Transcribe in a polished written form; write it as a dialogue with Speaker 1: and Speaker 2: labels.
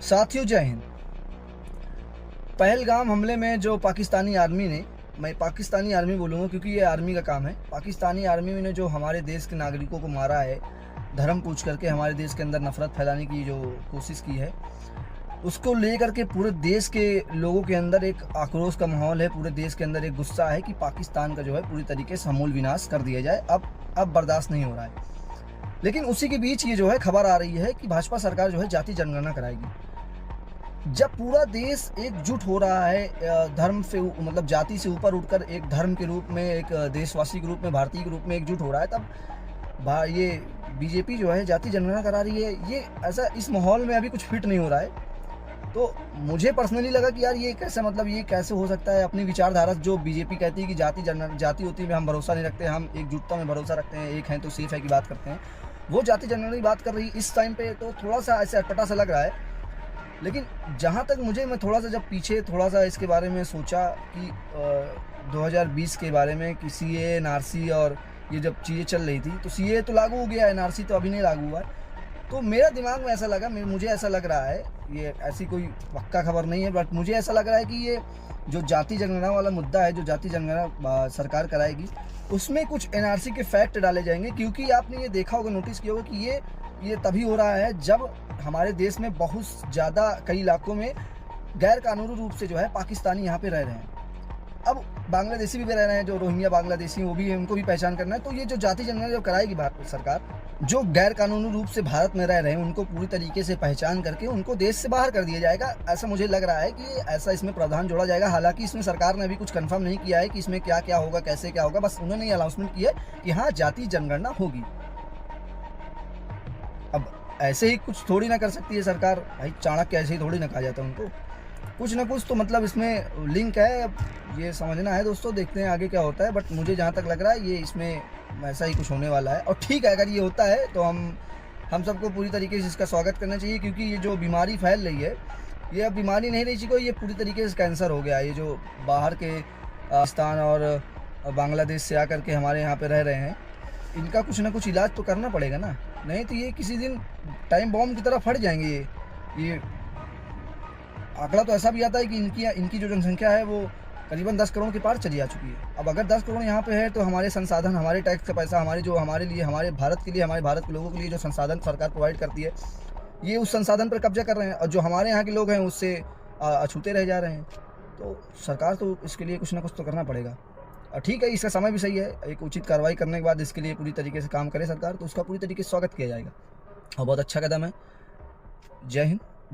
Speaker 1: साथियों जय हिंद। पहलगाम हमले में जो पाकिस्तानी आर्मी ने, मैं पाकिस्तानी आर्मी बोलूँगा क्योंकि ये आर्मी का काम है, पाकिस्तानी आर्मी ने जो हमारे देश के नागरिकों को मारा है, धर्म पूछ करके हमारे देश के अंदर नफरत फैलाने की जो कोशिश की है, उसको लेकर के पूरे देश के लोगों के अंदर एक आक्रोश का माहौल है। पूरे देश के अंदर एक गुस्सा है कि पाकिस्तान का जो है पूरी तरीके से समूल विनाश कर दिया जाए। अब बर्दाश्त नहीं हो रहा है। लेकिन उसी के बीच ये जो है खबर आ रही है कि भाजपा सरकार जो है जाति जनगणना कराएगी। जब पूरा देश एकजुट हो रहा है, धर्म से मतलब जाति से ऊपर उठकर एक धर्म के रूप में, एक देशवासी के रूप में, भारतीय के रूप में एकजुट हो रहा है, तब ये बीजेपी जो है जाति जनगणना करा रही है। ये ऐसा इस माहौल में अभी कुछ फिट नहीं हो रहा है। तो मुझे पर्सनली लगा कि यार ये कैसे, मतलब ये कैसे हो सकता है। अपनी विचारधारा जो बीजेपी कहती है कि जाति होती है, हम भरोसा नहीं रखते, हम एकजुटता में भरोसा रखते हैं, एक हैं तो सेफ है की बात करते हैं, वो जाति जनगणना की बात कर रही इस टाइम पे, तो थोड़ा सा ऐसे अटपटा सा लग रहा है। लेकिन जहाँ तक मैं थोड़ा सा जब पीछे थोड़ा सा इसके बारे में सोचा कि 2020 के बारे में कि CAA NRC और ये जब चीज़ें चल रही थी, तो CAA तो लागू हो गया, NRC तो अभी नहीं लागू हुआ है। तो मेरा दिमाग में ऐसा लगा, मुझे ऐसा लग रहा है, ये ऐसी कोई पक्का खबर नहीं है, बट मुझे ऐसा लग रहा है कि ये जो जाति जनगणना वाला मुद्दा है, जो जाति जनगणना सरकार कराएगी, उसमें कुछ NRC के फैक्ट डाले जाएंगे। क्योंकि आपने ये देखा होगा, नोटिस किया होगा कि ये तभी हो रहा है जब हमारे देश में बहुत ज़्यादा कई इलाकों में गैर कानूनी रूप से जो है पाकिस्तानी यहाँ पे रह रहे हैं। अब बांग्लादेशी भी रह रहे हैं, जो रोहिंग्या बांग्लादेशी वो भी है, उनको भी पहचान करना है। तो ये जो जाति जनगणना जब कराएगी भारत सरकार, जो गैर कानूनी रूप से भारत में रह रहे हैं उनको पूरी तरीके से पहचान करके उनको देश से बाहर कर दिया जाएगा। ऐसा मुझे लग रहा है कि ऐसा इसमें प्रावधान जोड़ा जाएगा। हालांकि इसमें सरकार ने अभी कुछ कंफर्म नहीं किया है कि इसमें क्या क्या होगा, कैसे क्या होगा। बस उन्होंने ये अनाउंसमेंट किया है कि हाँ, जाति जनगणना होगी। अब ऐसे ही कुछ थोड़ी ना कर सकती है सरकार, भाई चाणक्य ऐसे ही थोड़ी ना कहा जाता है उनको। कुछ ना कुछ तो मतलब इसमें लिंक है। अब ये समझना है दोस्तों, देखते हैं आगे क्या होता है। बट मुझे जहाँ तक लग रहा है ये इसमें ऐसा ही कुछ होने वाला है। और ठीक है, अगर ये होता है तो हम सबको पूरी तरीके से इसका स्वागत करना चाहिए। क्योंकि ये जो बीमारी फैल रही है, ये अब बीमारी नहीं रही चाहिए, ये पूरी तरीके से कैंसर हो गया है। ये जो बाहर के पाकिस्तान और बांग्लादेश से आकर के हमारे यहाँ पे रह रहे हैं, इनका कुछ ना कुछ इलाज तो करना पड़ेगा ना, नहीं तो ये किसी दिन टाइम बॉम्ब की तरह फट जाएंगे। ये आंकड़ा तो ऐसा भी आता है कि इनकी जो जनसंख्या है वो करीबन 10 करोड़ के पार चली आ चुकी है। अब अगर 10 करोड़ यहाँ पे है तो हमारे संसाधन, हमारे टैक्स का पैसा, हमारे लिए, हमारे भारत के लिए, हमारे भारत के लोगों के लिए जो संसाधन सरकार प्रोवाइड करती है, ये उस संसाधन पर कब्जा कर रहे हैं। और जो हमारे यहाँ के लोग हैं उससे अछूते रह जा रहे हैं। तो सरकार तो इसके लिए कुछ ना कुछ तो करना पड़ेगा। और ठीक है, इसका समय भी सही है। एक उचित कार्रवाई करने के बाद इसके लिए पूरी तरीके से काम करे सरकार, तो उसका पूरी तरीके से स्वागत किया जाएगा और बहुत अच्छा कदम है। जय हिंद।